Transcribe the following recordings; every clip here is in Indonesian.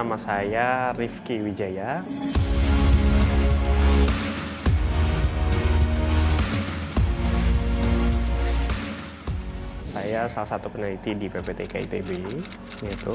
nama saya Rifki Wijaya. Saya salah satu peneliti di PPTK ITB, gitu.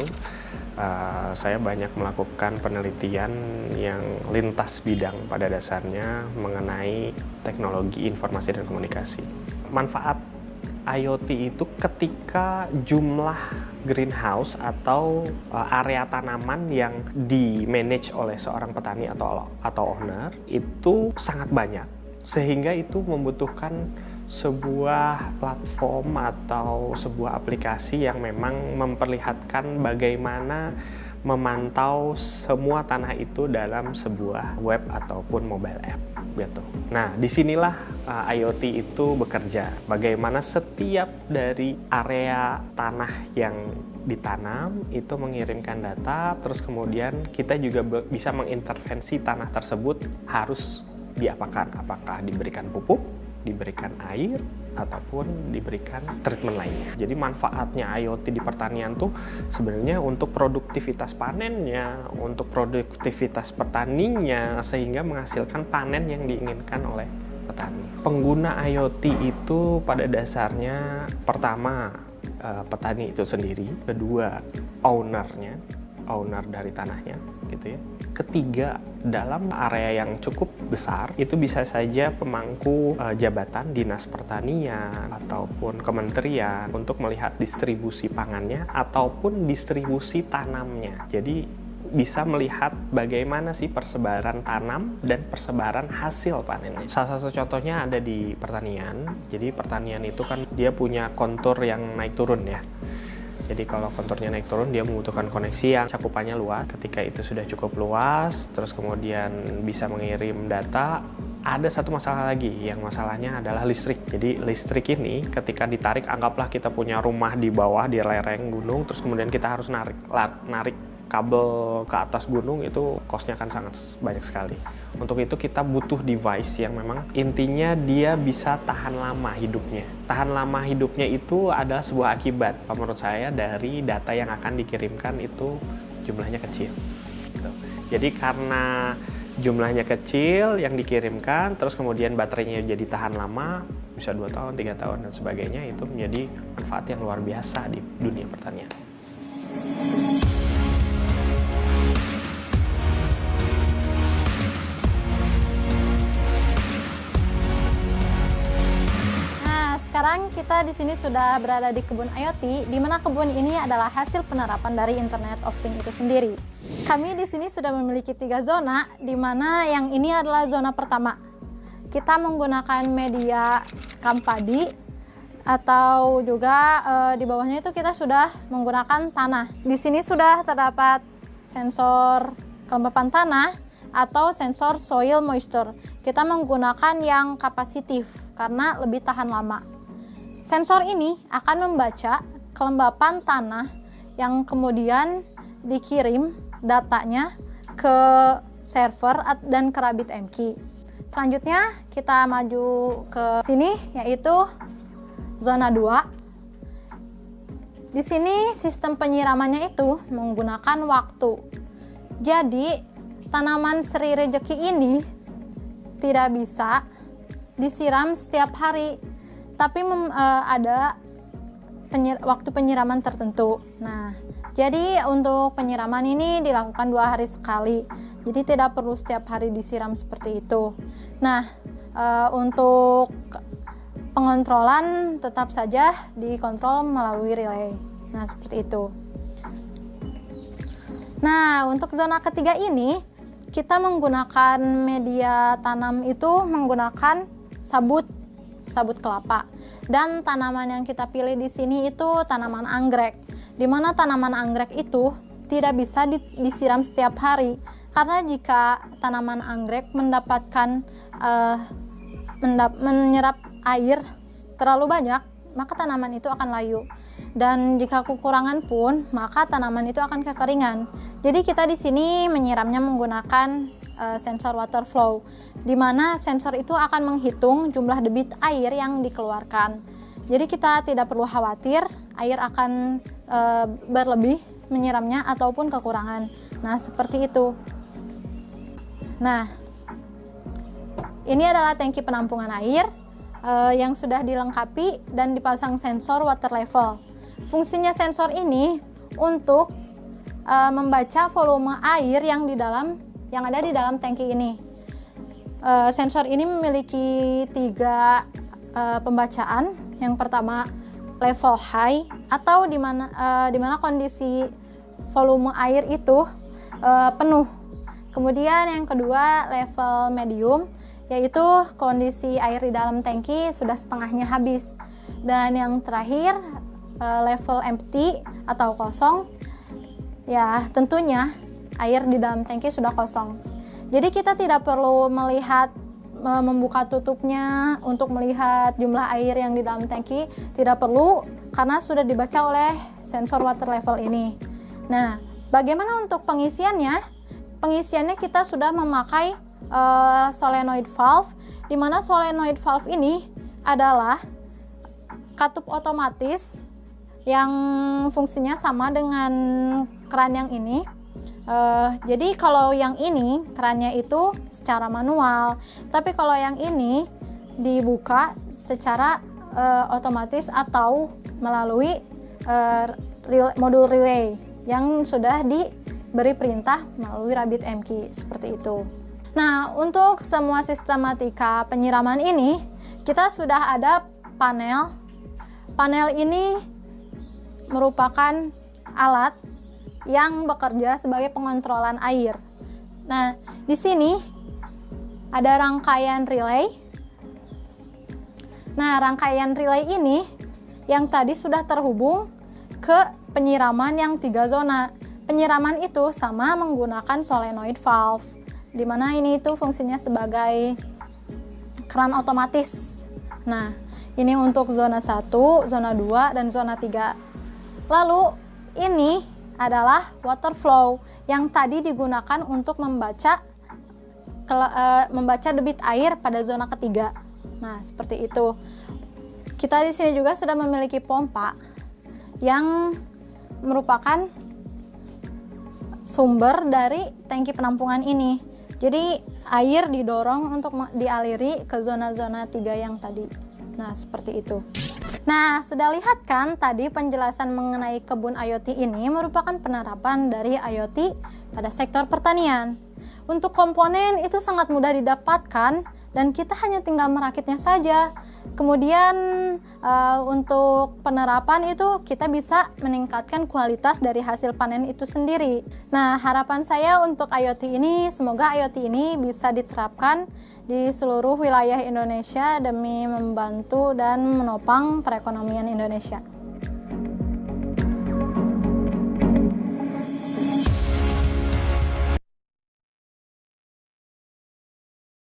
Saya banyak melakukan penelitian yang lintas bidang pada dasarnya mengenai teknologi informasi dan komunikasi. Manfaat IoT itu ketika jumlah greenhouse atau area tanaman yang di-manage oleh seorang petani atau owner itu sangat banyak, sehingga itu membutuhkan sebuah platform atau sebuah aplikasi yang memang memperlihatkan bagaimana memantau semua tanah itu dalam sebuah web ataupun mobile app, gitu. Nah, disinilah IoT itu bekerja. Bagaimana setiap dari area tanah yang ditanam itu mengirimkan data, terus kemudian kita juga bisa mengintervensi tanah tersebut harus diapakan, apakah diberikan pupuk, diberikan air, ataupun diberikan treatment lainnya. Jadi manfaatnya IoT di pertanian tuh sebenarnya untuk produktivitas panennya, untuk produktivitas petaninya, sehingga menghasilkan panen yang diinginkan oleh petani. Pengguna IoT itu pada dasarnya pertama petani itu sendiri, kedua owner dari tanahnya, gitu ya. Ketiga, dalam area yang cukup besar, itu bisa saja pemangku jabatan dinas pertanian ataupun kementerian untuk melihat distribusi pangannya ataupun distribusi tanamnya. Jadi bisa melihat bagaimana sih persebaran tanam dan persebaran hasil panennya. Salah satu contohnya ada di pertanian. Jadi pertanian itu kan dia punya kontur yang naik turun ya. Jadi kalau konturnya naik turun, dia membutuhkan koneksi yang cakupannya luas. Ketika itu sudah cukup luas, terus kemudian bisa mengirim data, ada satu masalah lagi, yang masalahnya adalah listrik. Jadi listrik ini ketika ditarik, anggaplah kita punya rumah di bawah, di lereng gunung, terus kemudian kita harus narik kabel ke atas gunung, itu cost-nya kan sangat banyak sekali. Untuk itu kita butuh device yang memang intinya dia bisa tahan lama hidupnya. Tahan lama hidupnya itu adalah sebuah akibat, menurut saya, dari data yang akan dikirimkan itu jumlahnya kecil. Jadi karena jumlahnya kecil yang dikirimkan, terus kemudian baterainya jadi tahan lama, bisa 2 tahun, 3 tahun, dan sebagainya, itu menjadi manfaat yang luar biasa di dunia pertanian. Sekarang kita di sini sudah berada di kebun IoT, di mana kebun ini adalah hasil penerapan dari Internet of Things itu sendiri. Kami di sini sudah memiliki 3 zona, di mana yang ini adalah zona pertama. Kita menggunakan media sekam padi, atau juga di bawahnya itu kita sudah menggunakan tanah. Di sini sudah terdapat sensor kelembapan tanah atau sensor soil moisture. Kita menggunakan yang kapasitif karena lebih tahan lama. Sensor ini akan membaca kelembapan tanah yang kemudian dikirim datanya ke server dan ke RabbitMQ. Selanjutnya kita maju ke sini, yaitu zona 2. Di sini sistem penyiramannya itu menggunakan waktu. Jadi tanaman seri rejeki ini tidak bisa disiram setiap hari, tapi ada waktu penyiraman tertentu. Nah, jadi untuk penyiraman ini dilakukan 2 hari sekali, jadi tidak perlu setiap hari disiram seperti itu. Nah, untuk pengontrolan tetap saja dikontrol melalui relay. Nah, seperti itu. Nah, untuk zona ketiga ini kita menggunakan media tanam itu menggunakan sabut kelapa, dan tanaman yang kita pilih di sini itu tanaman anggrek, di mana tanaman anggrek itu tidak bisa disiram setiap hari, karena jika tanaman anggrek mendapatkan menyerap air terlalu banyak, maka tanaman itu akan layu, dan jika kekurangan pun maka tanaman itu akan kekeringan. Jadi kita di sini menyiramnya menggunakan sensor water flow, di mana sensor itu akan menghitung jumlah debit air yang dikeluarkan. Jadi kita tidak perlu khawatir air akan berlebih menyiramnya ataupun kekurangan. Nah, seperti itu. Nah, ini adalah tangki penampungan air yang sudah dilengkapi dan dipasang sensor water level. Fungsinya sensor ini untuk membaca volume air yang ada di dalam tangki ini. Sensor ini memiliki 3 pembacaan. Yang pertama level high, atau di mana kondisi volume air itu penuh. Kemudian yang kedua level medium, yaitu kondisi air di dalam tangki sudah setengahnya habis. Dan yang terakhir level empty atau kosong, ya tentunya air di dalam tangki sudah kosong. Jadi kita tidak perlu melihat membuka tutupnya untuk melihat jumlah air yang di dalam tangki, tidak perlu, karena sudah dibaca oleh sensor water level ini. Nah, bagaimana untuk pengisiannya? Pengisiannya kita sudah memakai solenoid valve, di mana solenoid valve ini adalah katup otomatis yang fungsinya sama dengan keran yang ini. Jadi kalau yang ini kerannya itu secara manual, tapi kalau yang ini dibuka secara otomatis atau melalui modul relay yang sudah diberi perintah melalui Rabbit MQ, seperti itu. Nah, untuk semua sistematika penyiraman ini kita sudah ada panel. Panel ini merupakan alat yang bekerja sebagai pengontrolan air. Nah, di sini ada rangkaian relay. Nah, rangkaian relay ini yang tadi sudah terhubung ke penyiraman yang 3 zona. Penyiraman itu sama menggunakan solenoid valve, di mana ini itu fungsinya sebagai keran otomatis. Nah, ini untuk zona 1, zona 2, dan zona 3. Lalu ini adalah water flow yang tadi digunakan untuk membaca debit air pada zona ketiga. Nah, seperti itu. Kita di sini juga sudah memiliki pompa yang merupakan sumber dari tangki penampungan ini. Jadi air didorong untuk dialiri ke zona-zona 3 yang tadi. Nah, seperti itu. Nah, sudah lihat kan tadi penjelasan mengenai kebun IoT ini merupakan penerapan dari IoT pada sektor pertanian. Untuk komponen itu sangat mudah didapatkan dan kita hanya tinggal merakitnya saja. Kemudian untuk penerapan itu kita bisa meningkatkan kualitas dari hasil panen itu sendiri. Nah, harapan saya untuk IoT ini, semoga IoT ini bisa diterapkan di seluruh wilayah Indonesia demi membantu dan menopang perekonomian Indonesia.